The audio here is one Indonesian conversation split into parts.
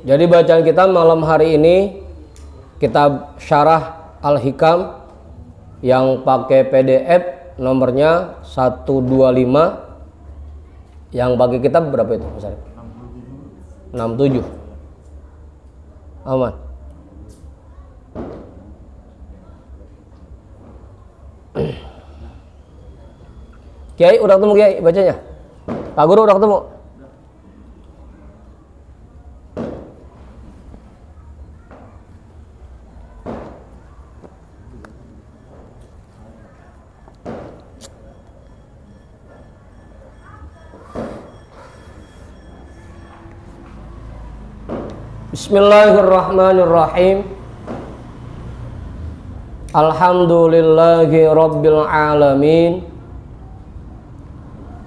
Jadi bacaan kita malam hari ini kitab Syarah Al-Hikam yang pakai PDF nomornya 125. Yang bagi kitab berapa itu Mas Arif? 67. Aman. Kiai udah ketemu Kiai bacanya? Pak Guru udah ketemu? Bismillahirrahmanirrahim. Alhamdulillahi rabbil alamin.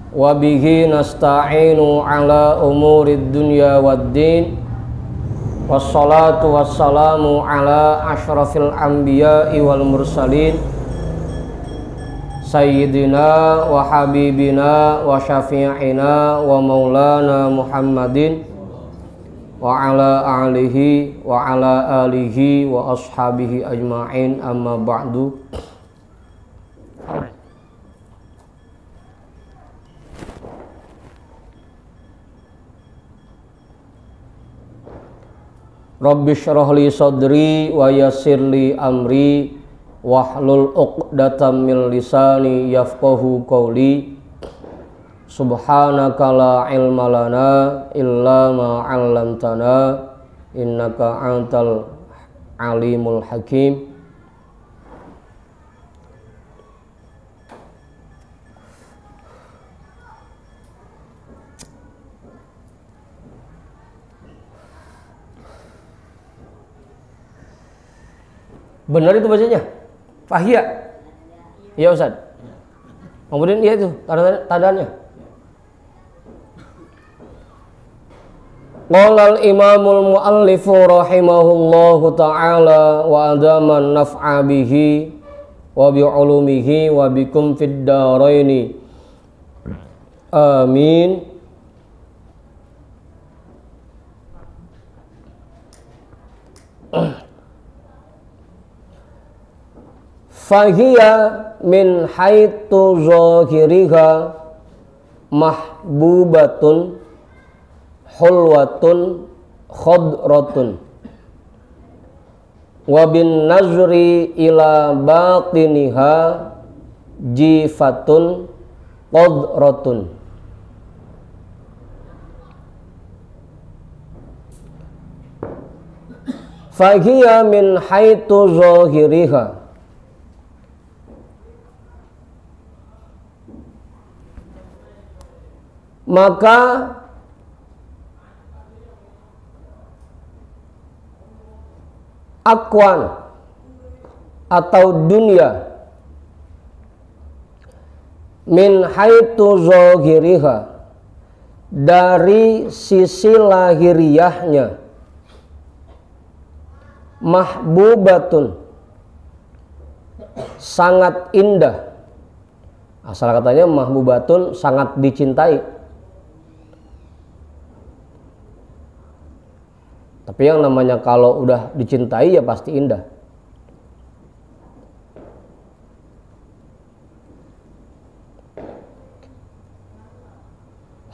Wa bihi nasta'inu ala umurid dunya waddin. Wassalatu wassalamu ala asyrafil anbiya'i wal mursalin. Sayyidina wa habibina wa syafi'ina wa maulana Muhammadin wa ala alihi wa ala alihi wa ashabihi ajma'in, amma ba'du. Rabbi syrah li sadri wa yassir li amri wahlul 'uqdatam min lisani yafqahu qawli. Subhanaka la ilma lana illa ma 'allamtana innaka antal alimul hakim. Benar itu bacanya? Fahia? Iya Ustaz. Kemudian iya itu tandanya. Qala al-imamul muallifu rahimahullahu ta'ala wa adaman naf'a bihi wa bi'ulumihi wa bikum fid daraini. Amin. Fahiya min haitsu zahiriha mahbubatun hulwatun khadratun wa bin nazri ila batiniha jifatun qadratun. Fahiya min haitsu zahiriha, maka akwan atau dunia min haitsu zahiriha, dari sisi lahiriahnya, mahbubatun, sangat indah. Asal katanya mahbubatun, sangat dicintai. Tapi yang namanya kalau udah dicintai ya pasti indah.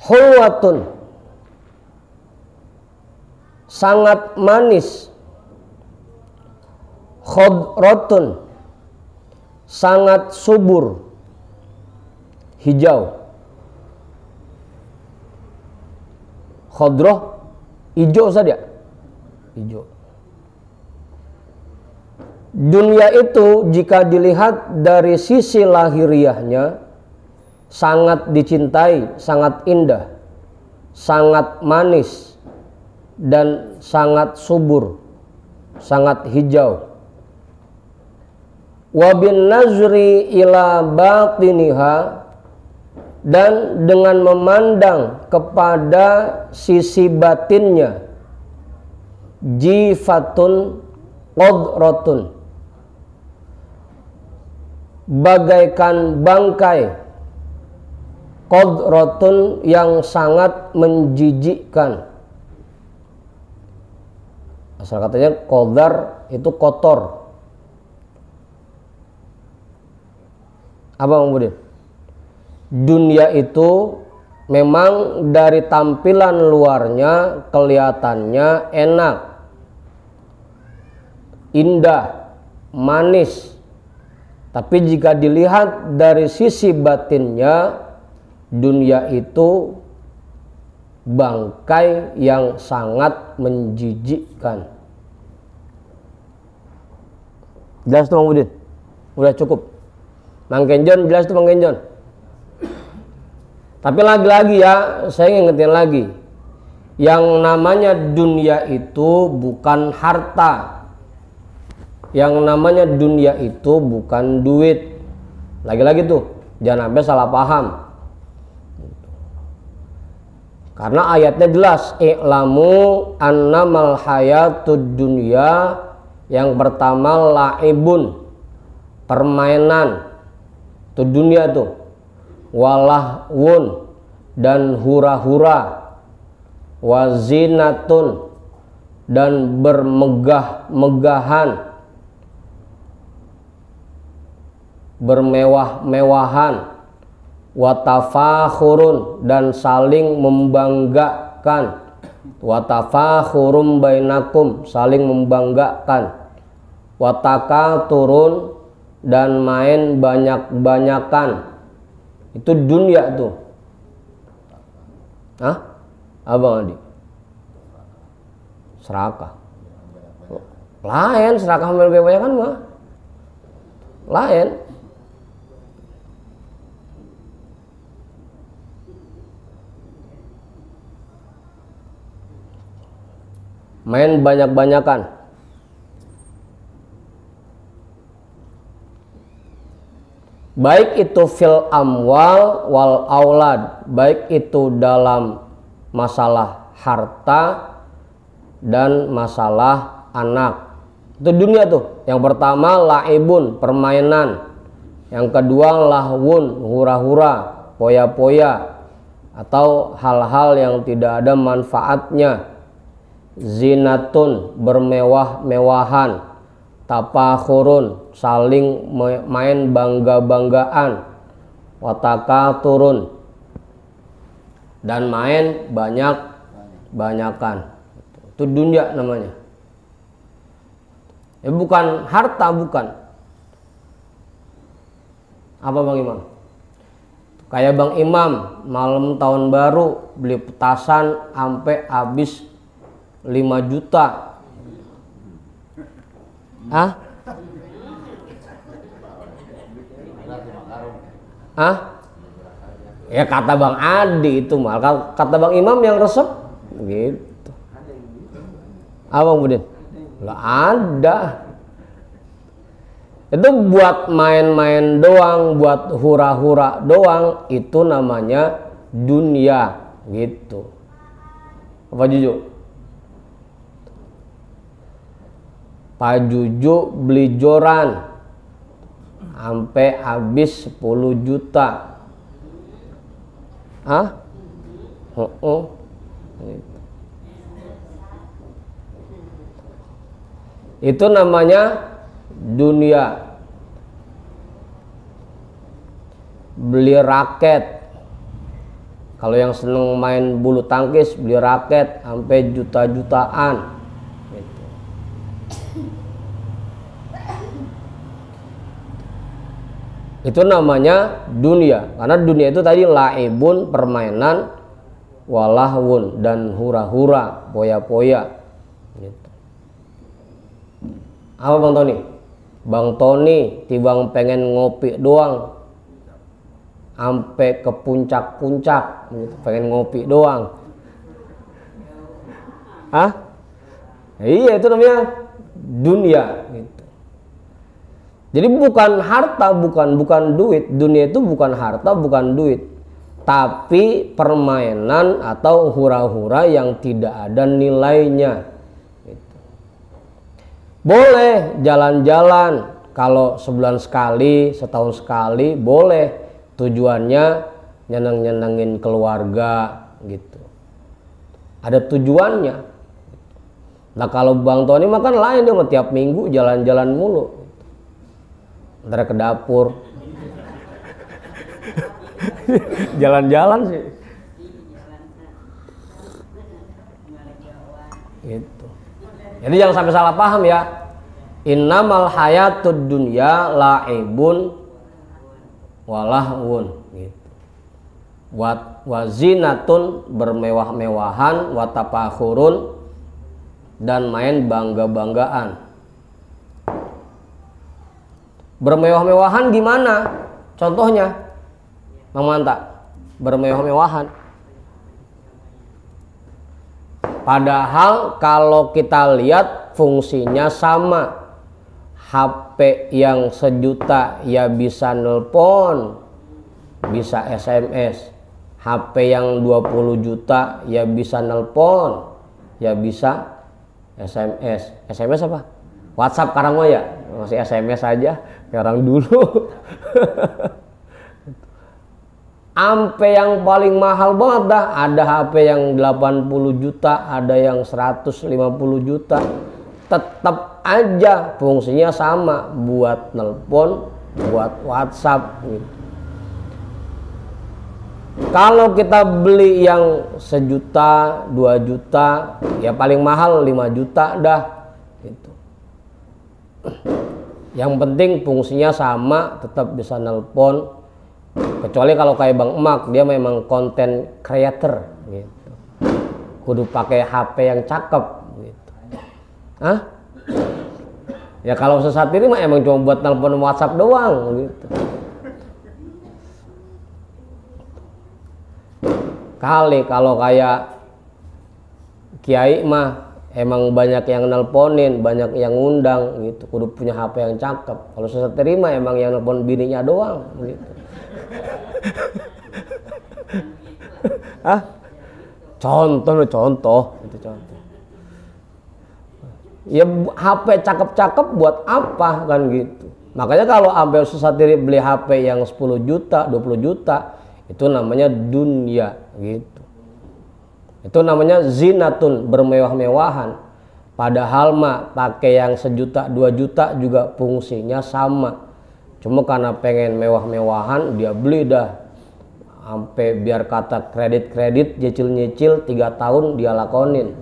Hulwatun, sangat manis. Khadratun, sangat subur, hijau. Khadrah, hijau saja. Hijau. Dunia itu jika dilihat dari sisi lahiriahnya sangat dicintai, sangat indah, sangat manis, dan sangat subur, sangat hijau. Wa bin nazri ila batiniha, dan dengan memandang kepada sisi batinnya, jifatun qadratun, bagaikan bangkai, qadratun yang sangat menjijikkan. Asal katanya qadar itu kotor. Apa kemudian? Dunia itu memang dari tampilan luarnya kelihatannya enak, indah, manis. Tapi jika dilihat dari sisi batinnya, dunia itu bangkai yang sangat menjijikkan. Jelas tuh Mang Udin? Udah cukup. Mang Kenjon jelas tuh Mang Kenjon? Tapi lagi-lagi ya, saya ingetin lagi. Yang namanya dunia itu bukan harta. Yang namanya dunia itu bukan duit. Lagi-lagi tuh, jangan sampai salah paham. Karena ayatnya jelas, i'lamu annamal hayatud dunya. Yang pertama laibun, permainan. Itu dunia tuh. Walahwun, dan hura-hura. Wazinatun, dan bermegah-megahan, bermewah-mewahan. Watafakhurun, dan saling membanggakan. Watafakhurum bainakum, saling membanggakan. Watakaturun, dan main banyak-banyakan. Itu dunia tuh. Hah? Abang Adi? Serakah. Lain serakah ambil banyakan mah. Lain. Main banyak-banyakan. Baik itu fil amwal wal aulad, baik itu dalam masalah harta dan masalah anak. Itu dunia tuh. Yang pertama laibun, permainan. Yang kedua lahwun, hura-hura, poya-poya, atau hal-hal yang tidak ada manfaatnya. Zinatun, bermewah-mewahan. Tapakhurun, saling main bangga-banggaan. Watakaturun, dan main banyak-banyakan. Itu dunia namanya. Ya bukan harta, bukan. Apa Bang Imam? Kayak Bang Imam malam tahun baru beli petasan sampai habis 5 juta. Hah? Hah? Ya kata Bang Adi itu mal, kata Bang Imam yang resep gitu. Abang Budin? Nggak ada. Itu buat main-main doang, buat hura-hura doang, itu namanya dunia gitu. Apa Juju? Pak Juju beli joran sampai habis 10 juta. Hah? Itu namanya dunia. Beli raket. Kalau yang seneng main bulu tangkis, beli raket sampai juta-jutaan. Itu namanya dunia. Karena dunia itu tadi laibun, permainan, walahwun, dan hura-hura, poya-poya gitu. Apa Bang Tony? Bang Tony tibang pengen ngopi doang sampai ke puncak-puncak gitu. Pengen ngopi doang. Hah? Iya, itu namanya dunia gitu. Jadi bukan harta, bukan duit. Dunia itu bukan harta, bukan duit. Tapi permainan atau hura-hura yang tidak ada nilainya. Gitu. Boleh jalan-jalan. Kalau sebulan sekali, setahun sekali, boleh. Tujuannya nyeneng-nyenengin keluarga gitu. Ada tujuannya. Nah kalau Bang Tony mah kan lain, dia mah tiap minggu jalan-jalan mulu. Ntar ke dapur. Jalan-jalan sih. Gitu. Jadi jangan sampai salah paham ya. Innamal hayatud dunya la'ibun walahun gitu. Wazinatun bermewah-mewahan, watapakhurun dan main bangga-banggaan. Bermewah-mewahan gimana? Contohnya, Mang Manta, bermewah-mewahan. Padahal kalau kita lihat fungsinya sama. HP yang 1 juta ya bisa nelpon, bisa SMS. HP yang 20 juta ya bisa nelpon, ya bisa SMS. SMS apa? WhatsApp sekarang mah ya masih SMS aja kayak orang dulu. Sampai yang paling mahal banget dah, ada HP yang 80 juta, ada yang 150 juta. Tetap aja fungsinya sama, buat nelpon, buat WhatsApp gitu. Kalau kita beli yang 1 juta, 2 juta, ya paling mahal 5 juta dah gitu. Yang penting fungsinya sama, tetap bisa nelpon. Kecuali kalau kayak Bang Emak, dia memang konten creator gitu. Kudu pakai HP yang cakep gitu. Hah? Ya kalau sesat ini mah emang cuma buat nelpon WhatsApp doang gitu. Kali kalau kayak kiai mah emang banyak yang nelponin, banyak yang ngundang gitu, kudu punya HP yang cakep. Kalau sesat terima emang yang nelpon bininya doang gitu. Ah, contoh itu contoh. Ya HP cakep-cakep buat apa kan gitu. Makanya kalau ambil sesat diri beli HP yang 10 juta, 20 juta, itu namanya dunia gitu. Itu namanya zinatun, bermewah-mewahan. Padahal mah pakai yang 1 juta, 2 juta juga fungsinya sama. Cuma karena pengen mewah-mewahan dia beli dah. Sampai biar kata kredit-kredit, nyicil-nyicil 3 tahun dia lakonin.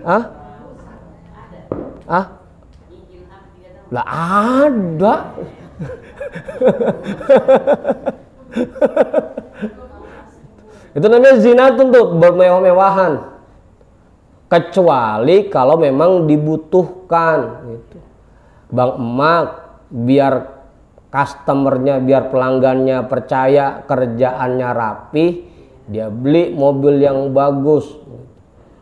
Ah? Lah ada. Itu namanya zinatun tuh, bermewah-mewahan. Kecuali kalau memang dibutuhkan gitu. Bang Emak biar customernya, biar pelanggannya percaya kerjaannya rapi, dia beli mobil yang bagus.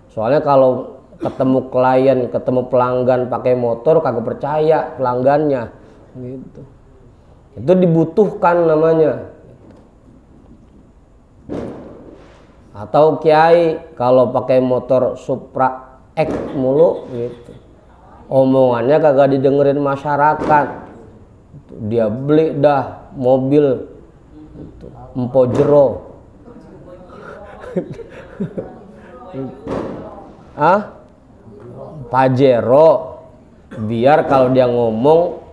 Soalnya kalau ketemu klien, ketemu pelanggan pakai motor kagak percaya pelanggannya gitu. Itu dibutuhkan namanya. Atau kiai kalau pakai motor Supra X mulu gitu, omongannya kagak didengerin masyarakat, dia beli dah mobil gitu, Empo Jero. Pajero, biar kalau dia ngomong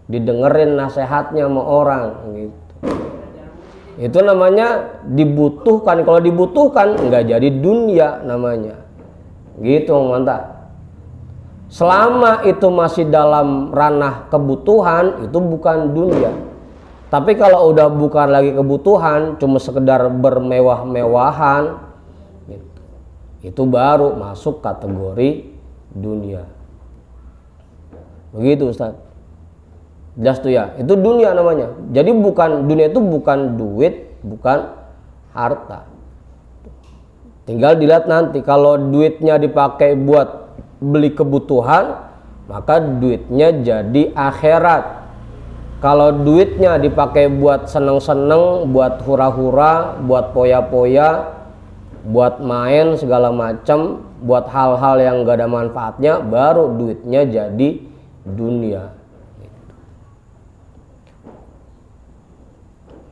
didengerin nasihatnya sama orang gitu. Itu namanya dibutuhkan. Kalau dibutuhkan nggak jadi dunia namanya gitu, mantap. Selama itu masih dalam ranah kebutuhan, itu bukan dunia. Tapi kalau udah bukan lagi kebutuhan, cuma sekedar bermewah-mewahan gitu, itu baru masuk kategori dunia. Begitu Ustaz. Jelas tuh ya, itu dunia namanya. Jadi bukan, dunia itu bukan duit, bukan harta. Tinggal dilihat nanti, kalau duitnya dipakai buat beli kebutuhan, maka duitnya jadi akhirat. Kalau duitnya dipakai buat seneng-seneng, buat hura-hura, buat poya-poya, buat main segala macam, buat hal-hal yang gak ada manfaatnya, baru duitnya jadi dunia.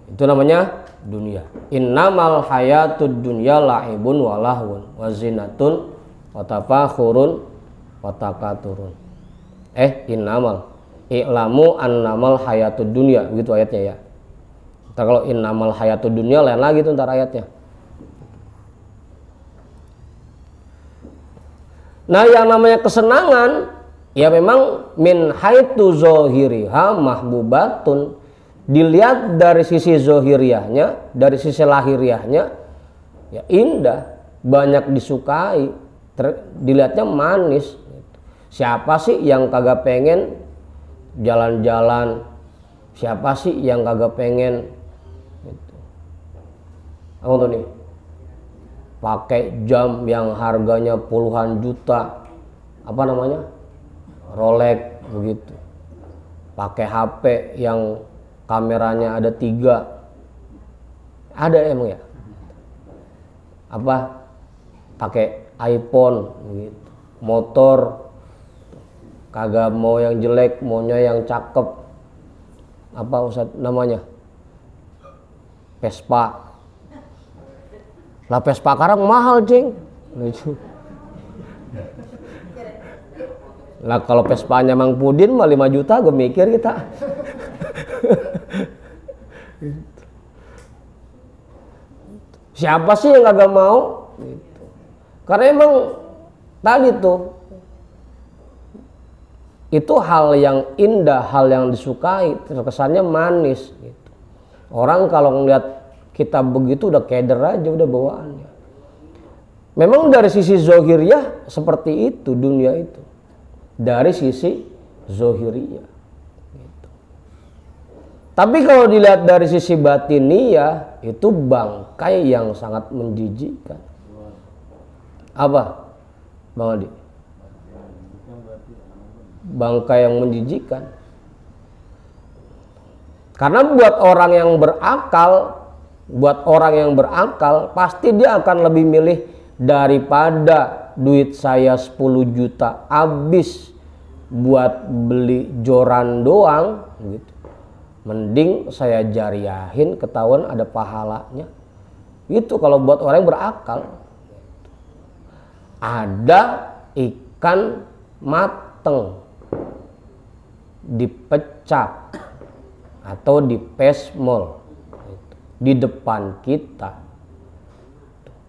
Itu namanya dunia. Innamal hayatud dunya la'ibun wa lahwun wa zinatun watafakhurun watakaturun. Innamal i'lamu annamal hayatud dunya, begitu ayatnya ya. Ntar kalau innamal hayatud dunya lain lagi tuh ntar ayatnya. Nah, yang namanya kesenangan ya memang min haitu zohiriha mahbubatun, dilihat dari sisi zohiriahnya, dari sisi lahiriahnya ya indah, banyak disukai, dilihatnya manis. Siapa sih yang kagak pengen jalan-jalan? Siapa sih yang kagak pengen apa tuh nih, pakai jam yang harganya puluhan juta, apa namanya, Rolex begitu, pakai HP yang kameranya ada 3, ada emang ya, apa, pakai iPhone begitu, motor kagak mau yang jelek, maunya yang cakep, apa Ustaz namanya, Vespa. Lah Vespa sekarang mahal cing. Lah kalau Vespanya Mang Pudin mah 5 juta gue mikir kita. Siapa sih yang kagak mau gitu. Karena emang tadi tuh itu hal yang indah, hal yang disukai, terkesannya manis gitu. Orang kalau ngeliat kita begitu udah keder aja udah bawaannya. Memang dari sisi zohiriyah seperti itu dunia itu, dari sisi zohiriyah gitu. Tapi kalau dilihat dari sisi batiniyah itu bangkai yang sangat menjijikkan. Apa Bang Adi? Bangkai yang menjijikkan. Karena buat orang yang berakal pasti dia akan lebih milih daripada duit saya 10 juta habis buat beli joran doang gitu. Mending saya jariahin, ketahuan ada pahalanya. Itu kalau buat orang yang berakal. Ada ikan mateng dipecah atau dipesmol di depan kita,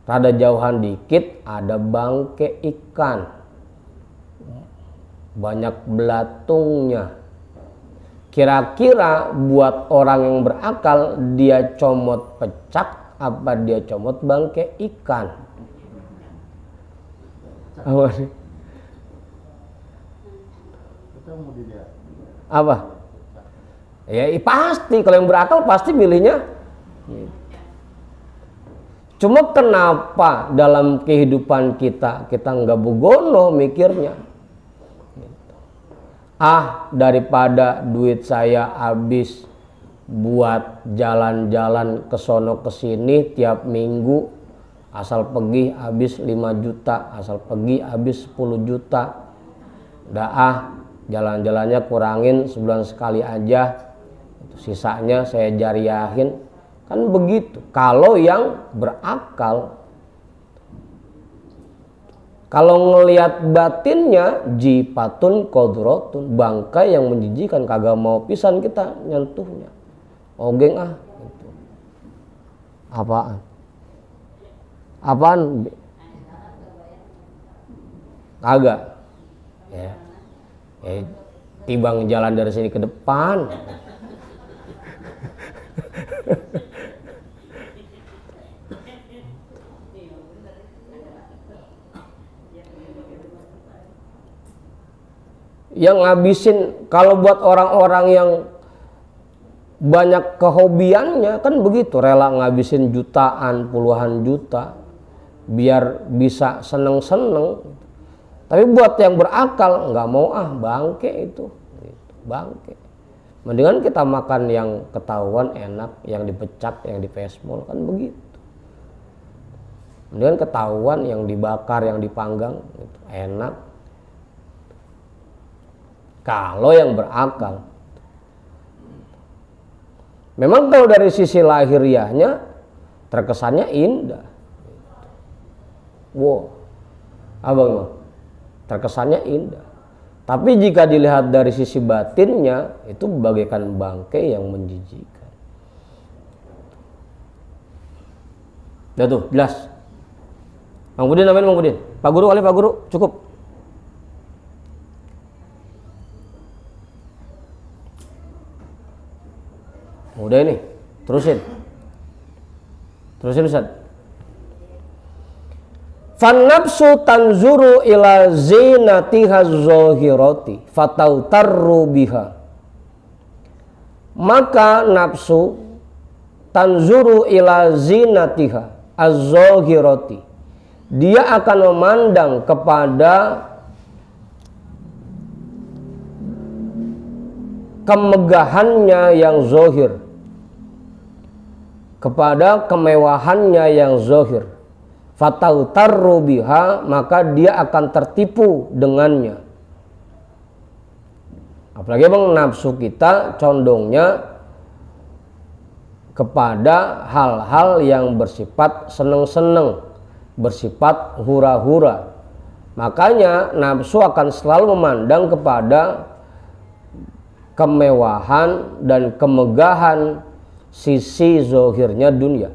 rada jauhan dikit ada bangke ikan, banyak belatungnya. Kira-kira buat orang yang berakal dia comot pecak apa dia comot bangke ikan? Apa? Ya pasti kalau yang berakal pasti milihnya. Cuma kenapa dalam kehidupan kita nggak bugono mikirnya? Daripada duit saya habis buat jalan-jalan ke sono ke sini tiap minggu, asal pergi habis 5 juta, asal pergi habis 10 juta. Udah jalan-jalannya kurangin sebulan sekali aja, sisanya saya jariahin. Kan begitu kalau yang berakal. Kalau ngelihat batinnya jipatun kodrotun, bangkai yang menjijikan, kagak mau pisan kita nyentuhnya. Ogeng gitu. Apaan kagak ya, tibang jalan dari sini ke depan. Yang ngabisin, kalau buat orang-orang yang banyak kehobiannya kan begitu, rela ngabisin jutaan, puluhan juta biar bisa seneng-seneng. Tapi buat yang berakal nggak mau bangke itu gitu, bangke. Mendingan kita makan yang ketahuan enak, yang dipecak, yang dipesmol, kan begitu. Mendingan ketahuan yang dibakar, yang dipanggang gitu, enak. Kalau yang berakal. Memang kalau dari sisi lahiriahnya terkesannya indah. Wow. Abang, terkesannya indah. Tapi jika dilihat dari sisi batinnya, itu bagaikan bangkai yang menjijikkan. Udah tuh, jelas. Bang Budin, amin Bang Budin. Pak Guru kali, Pak Guru, cukup. Udah ini, terusin. Terusin Ustaz. Fannafsu tanzuru ila zinatiha zahirati fatautarru biha. Maka nafsu tanzuru ila zinatiha az-zahirati. Dia akan memandang kepada kemegahannya yang zahir, kepada kemewahannya yang zahir. Fatautarru biha, maka dia akan tertipu dengannya. Apalagi bang, nafsu kita condongnya kepada hal-hal yang bersifat seneng-seneng, bersifat hura-hura. Makanya nafsu akan selalu memandang kepada kemewahan dan kemegahan sisi zahirnya dunia.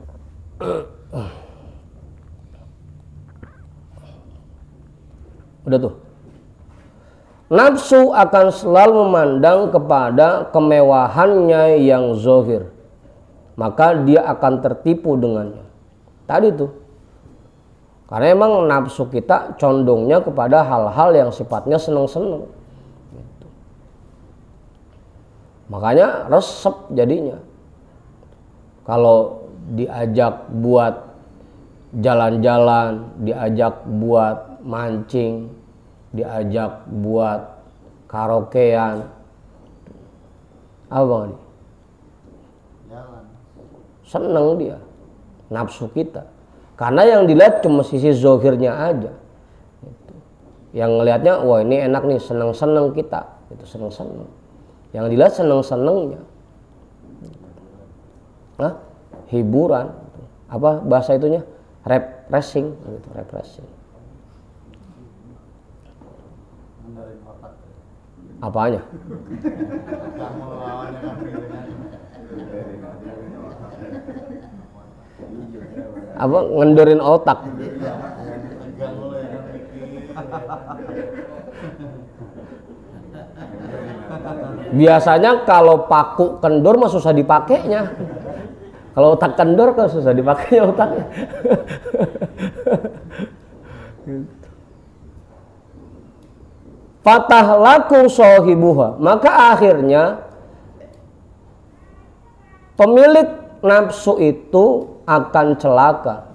Udah tuh. Nafsu akan selalu memandang kepada kemewahannya yang zahir. Maka dia akan tertipu dengannya. Tadi tuh. Karena emang nafsu kita condongnya kepada hal-hal yang sifatnya seneng-seneng. Gitu. Makanya resep jadinya. Kalau diajak buat jalan-jalan, diajak buat mancing, diajak buat karaokean, apa bang? Seneng dia, nafsu kita. Karena yang dilihat cuma sisi zahirnya aja. Yang ngelihatnya, wah ini enak nih, seneng-seneng kita, itu seneng-seneng. Yang dilihat seneng-senengnya, hiburan, apa bahasa itunya? Refreshing, gitu, refreshing. Apanya? Apa ngendorin otak? Biasanya kalau paku kendor mah susah dipakainya. Kalau otak kendor kan susah dipakainya otaknya. Fatah laku sohibuha, maka akhirnya pemilik nafsu itu akan celaka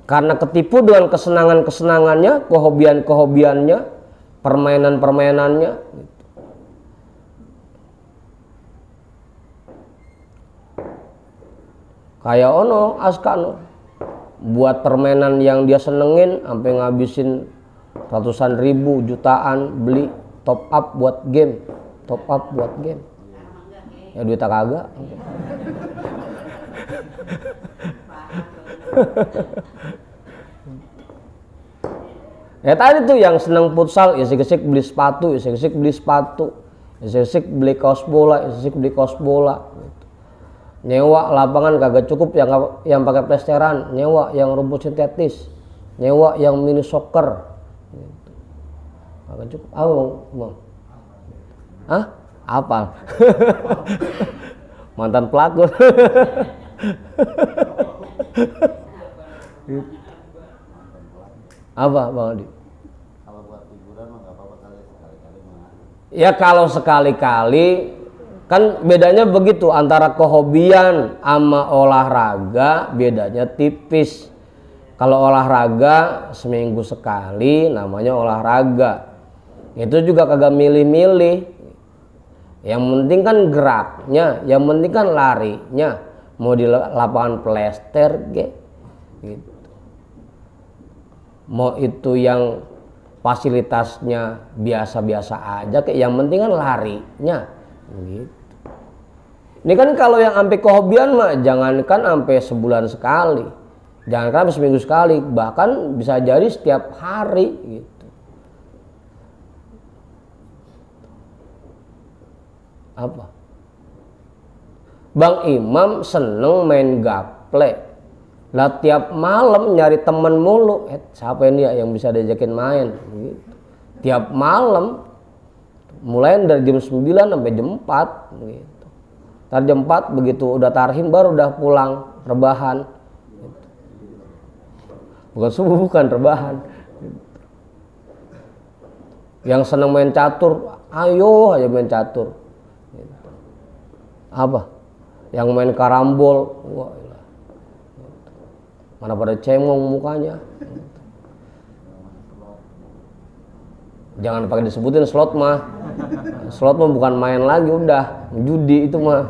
karena ketipu dengan kesenangan-kesenangannya, kehobian-kehobiannya, permainan-permainannya. Kayak ono askano buat permainan yang dia senengin sampai ngabisin ratusan ribu, jutaan beli top up buat game, top up buat game. Ya duitnya kagak. Ya tadi tuh yang seneng futsal, isik-isik beli sepatu, isik-isik beli sepatu, isik-isik beli kaos bola, isik-isik beli kaos bola. Gitu. Nyewa lapangan kagak cukup yang pakai plesteran, nyewa yang rumput sintetis, nyewa yang mini soccer. Gitu. Kagak cukup. Mau? Hah? Apal? Mantan pelaku. Apa Bang Adi? Kalau buat hiburan mah nggak apa-apa kali sekali-kali mah. Ya kalau sekali-kali kan bedanya begitu antara kehobian sama olahraga, bedanya tipis. Kalau olahraga seminggu sekali namanya olahraga. Itu juga kagak milih-milih. Yang penting kan geraknya, yang penting kan larinya. Mau di lapangan plester gitu. Mau itu yang fasilitasnya biasa-biasa aja, kayak yang penting kan larinya gitu. Ini kan kalau yang sampai kehobian mah jangankan sampai sebulan sekali, Jangan kan seminggu sekali, bahkan bisa jadi setiap hari gitu. Apa? Bang Imam seneng main gaple. Lah tiap malam nyari temen mulu. Siapa ini ya yang bisa diajakin main? Gitu. Tiap malam, mulai dari jam 9 sampai jam 4 gitu. Ntar jam 4 begitu udah tarhim baru udah pulang rebahan. Bukan subuh, bukan rebahan. Yang seneng main catur, ayo aja main catur. Apa? Yang main karambol, wah, mana pada cemong mukanya. Jangan pakai disebutin slot mah. Slot mah bukan main lagi, udah judi itu mah.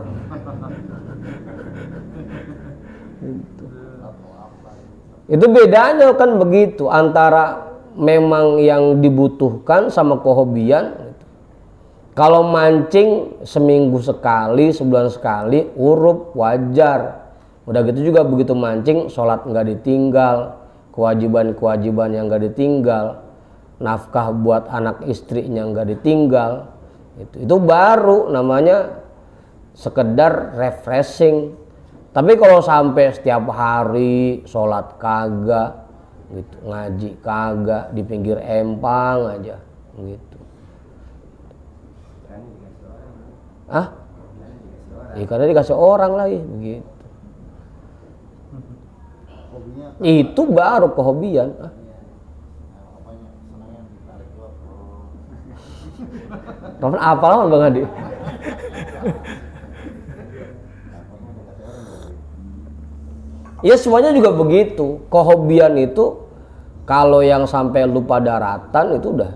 Itu bedanya kan begitu antara memang yang dibutuhkan sama kehobian. Kalau mancing seminggu sekali, sebulan sekali, urup wajar. Udah gitu juga begitu mancing, sholat nggak ditinggal, kewajiban-kewajiban yang nggak ditinggal, nafkah buat anak istrinya nggak ditinggal. Itu baru namanya sekedar refreshing. Tapi kalau sampai setiap hari sholat kagak, gitu, ngaji kagak, di pinggir empang aja, gitu. Ah? Ya, karena dikasih orang lagi, begitu. Itu baru kehobian. Ah? Roman apal Bang Adi? Ya semuanya juga begitu. Kehobian itu kalau yang sampai lupa daratan itu udah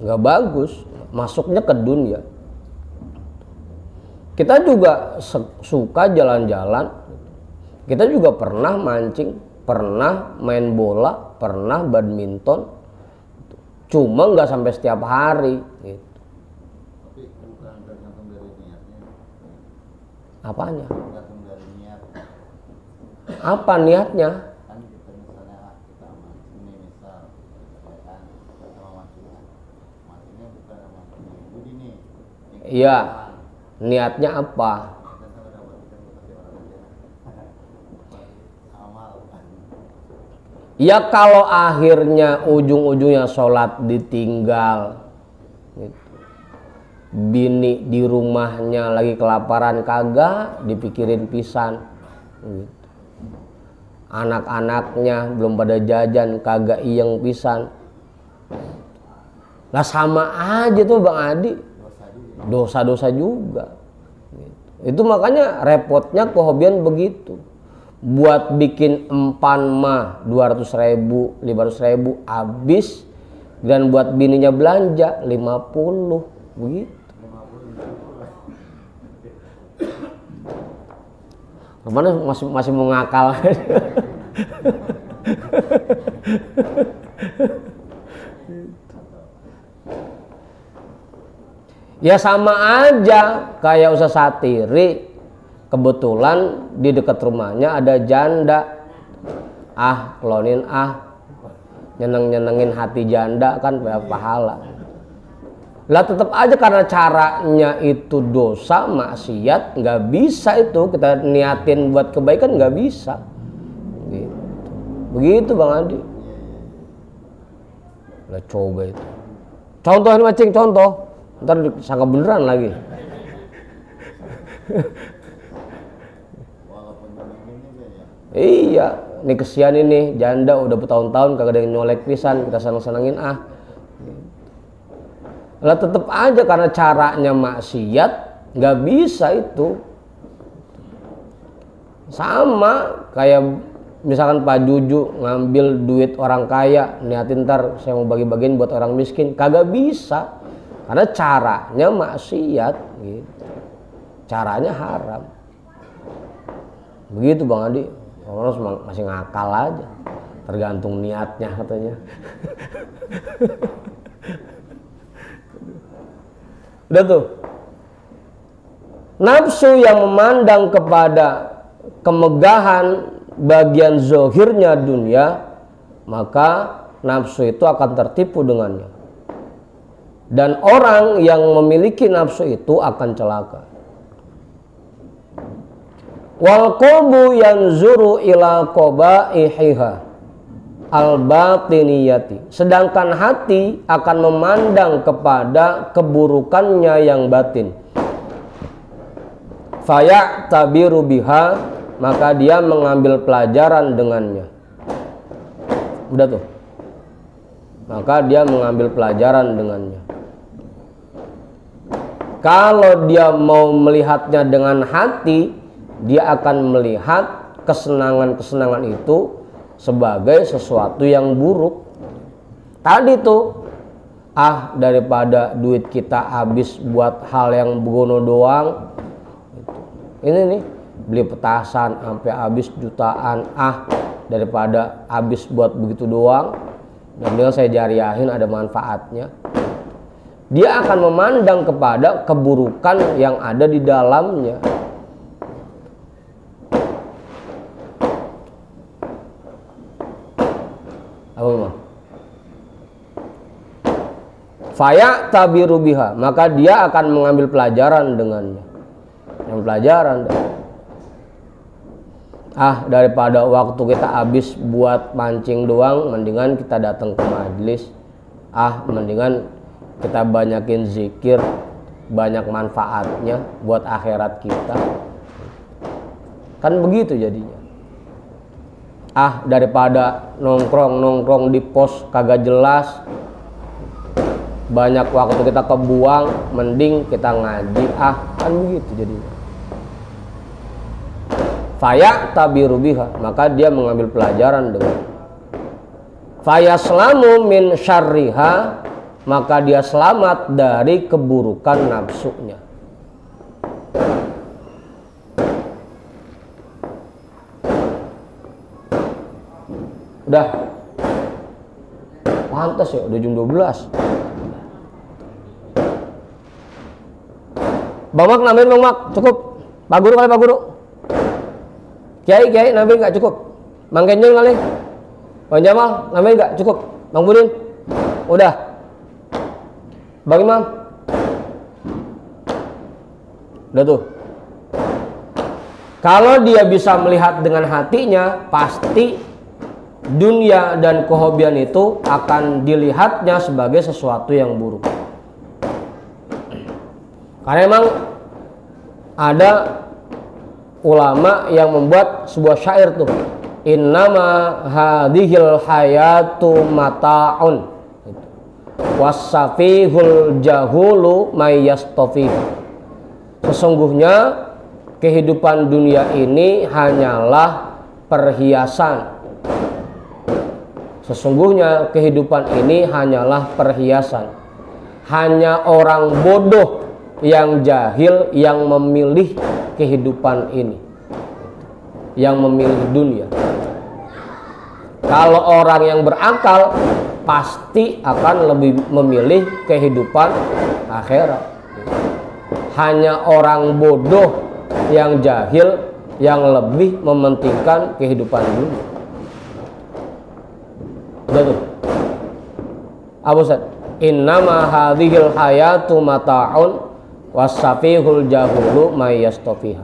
nggak bagus. Masuknya ke dunia. Kita juga suka jalan-jalan. Kita juga pernah mancing, pernah main bola, pernah badminton. Cuma nggak sampai setiap hari. Gitu. Tapi bukan tergantung dari niatnya. Apanya? Tergantung dari niat. Apa niatnya? Kan kita misalnya kita mancing nih misal, ya kan sama mancingnya. Mancingnya bukan sama budi nih. Iya. Niatnya apa? Ya kalau akhirnya ujung-ujungnya sholat ditinggal, gitu. Bini di rumahnya lagi kelaparan kagak dipikirin pisan, gitu. Anak-anaknya belum pada jajan kagak iyeng pisan. Lah sama aja tuh Bang Adi, dosa-dosa juga. Itu makanya repotnya kehobian begitu. Buat bikin empan mah 200.000, 500.000 habis, dan buat bininya belanja 50 begitu. Kemana masih mau ngakal? Ya sama aja kayak usaha satiri. Kebetulan di dekat rumahnya ada janda. Klonin nyenengin hati janda kan pahala. Lah tetap aja karena caranya itu dosa, maksiat, nggak bisa itu kita niatin buat kebaikan, nggak bisa. Gitu. Begitu Bang Adi. Lah coba itu. Contohin mancing, contoh. Ntar disangka beneran lagi. Iya, ini kesian ini janda udah bertahun-tahun kagak ada yang nyolek pisan, kita seneng-senengin Lah tetep aja karena caranya maksiat, nggak bisa itu. Sama kayak misalkan Pak Juju ngambil duit orang kaya, niatin ntar saya mau bagi-bagiin buat orang miskin, kagak bisa. Karena caranya maksiat, gitu. Caranya haram. Begitu Bang Adi. Orang masih ngakal aja, tergantung niatnya katanya. Udah tuh. Nafsu yang memandang kepada kemegahan bagian zohirnya dunia, maka nafsu itu akan tertipu dengannya. Dan orang yang memiliki nafsu itu akan celaka. Wal qalbu yanzuru ila qabaihiha al-batiniyati. Sedangkan hati akan memandang kepada keburukannya yang batin. Faya tabiru biha, maka dia mengambil pelajaran dengannya. Udah tuh. Maka dia mengambil pelajaran dengannya. Kalau dia mau melihatnya dengan hati, dia akan melihat kesenangan-kesenangan itu sebagai sesuatu yang buruk. Tadi tuh, daripada duit kita habis buat hal yang begono doang. Ini nih, beli petasan sampai habis jutaan, daripada habis buat begitu doang, dan bilang saya jariahin ada manfaatnya. Dia akan memandang kepada keburukan yang ada di dalamnya. Apa memang? Faya tabiru biha, maka dia akan mengambil pelajaran dengannya. Yang pelajaran, daripada waktu kita habis buat mancing doang, mendingan kita datang ke majelis. Mendingan kita banyakin zikir, banyak manfaatnya buat akhirat kita. Kan begitu jadinya. Daripada nongkrong di pos kagak jelas, banyak waktu kita kebuang, mending kita ngaji. Kan begitu jadinya. Faya tabiru biha, maka dia mengambil pelajaran dengan. Fayaslamu min syarriha, maka dia selamat dari keburukan nafsunya. Udah pantas ya, udah jam 12. Bang Mak, nambahin Bang Mak, cukup. Pak Guru kali, Pak Guru. Kiai, nambahin gak cukup. Mang Kenjol kali. Bang Jamal, nambahin gak cukup. Bang Budin, udah. Bang Imam, udah tuh. Kalau dia bisa melihat dengan hatinya, pasti dunia dan kehobian itu akan dilihatnya sebagai sesuatu yang buruk. Karena emang ada ulama yang membuat sebuah syair tuh, innama hadhil hayatu mata'un wasafihul jahulu mayyastofi. Sesungguhnya kehidupan dunia ini hanyalah perhiasan. Sesungguhnya kehidupan ini hanyalah perhiasan. Hanya orang bodoh yang jahil yang memilih kehidupan ini, yang memilih dunia. Kalau orang yang berakal pasti akan lebih memilih kehidupan akhirat. Hanya orang bodoh yang jahil yang lebih mementingkan kehidupan dunia. Udah tuh. Abu Ustaz, innama hadhil hayatu mata'un wasafihul jahulu mayyastofiha.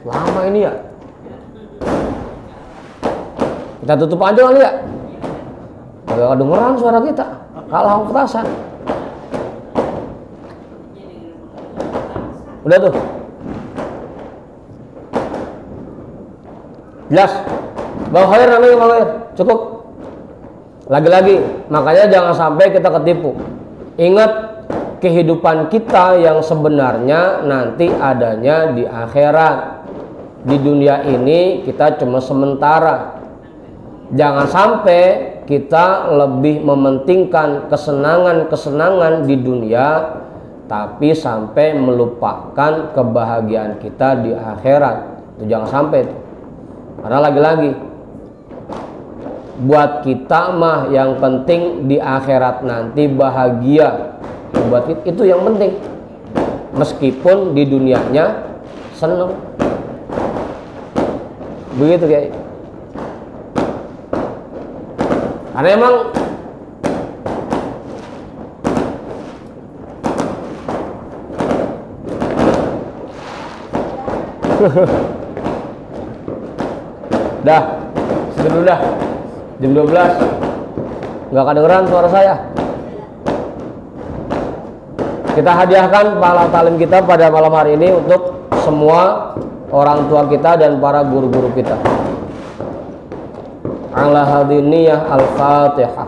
Lama ini ya. Kita tutup aja kali ya. Agak kedengeran suara kita. Kalah petasan. Udah tuh. Jelas. Bang Khair namanya Bang Khair. Cukup. Lagi-lagi, makanya jangan sampai kita ketipu. Ingat, kehidupan kita yang sebenarnya nanti adanya di akhirat. Di dunia ini kita cuma sementara. Jangan sampai kita lebih mementingkan kesenangan-kesenangan di dunia, tapi sampai melupakan kebahagiaan kita di akhirat. Itu jangan sampai tuh. Karena lagi-lagi, buat kita mah yang penting di akhirat nanti bahagia. Buat itu yang penting. Meskipun di dunianya seneng. Begitu Kiai. Karena emang dah, segitu dulu dah. Jam 12. Nggak kedengeran suara saya. Kita hadiahkan pahala talim kita pada malam hari ini untuk semua orang tua kita dan para guru-guru kita. Ala hadiniyah al-Fatihah.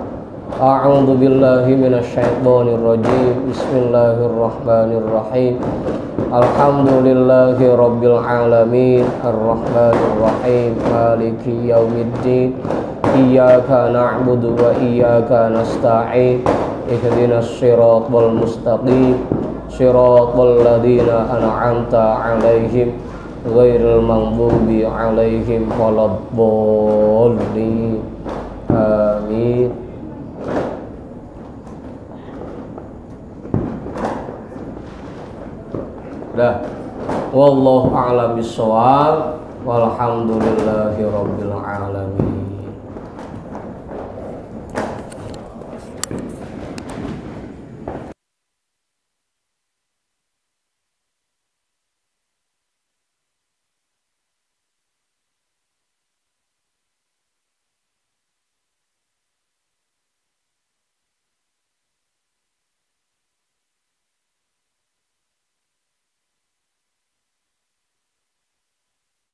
A'udzu billahi minasyaitonir rajim. Bismillahirrahmanirrahim. Alhamdulillahi rabbil alamin. Arrahmanir rahim. Maliki yaumiddin. Iyyaka na'budu wa iyyaka nasta'in. Ihdinas siratal mustaqim. Siratal ladzina an'amta 'alaihim ghairil maghdubi 'alaihim waladdallin. Amin. Dah. Wallahu a'lam bissawab. Walhamdulillahi rabbil alamin.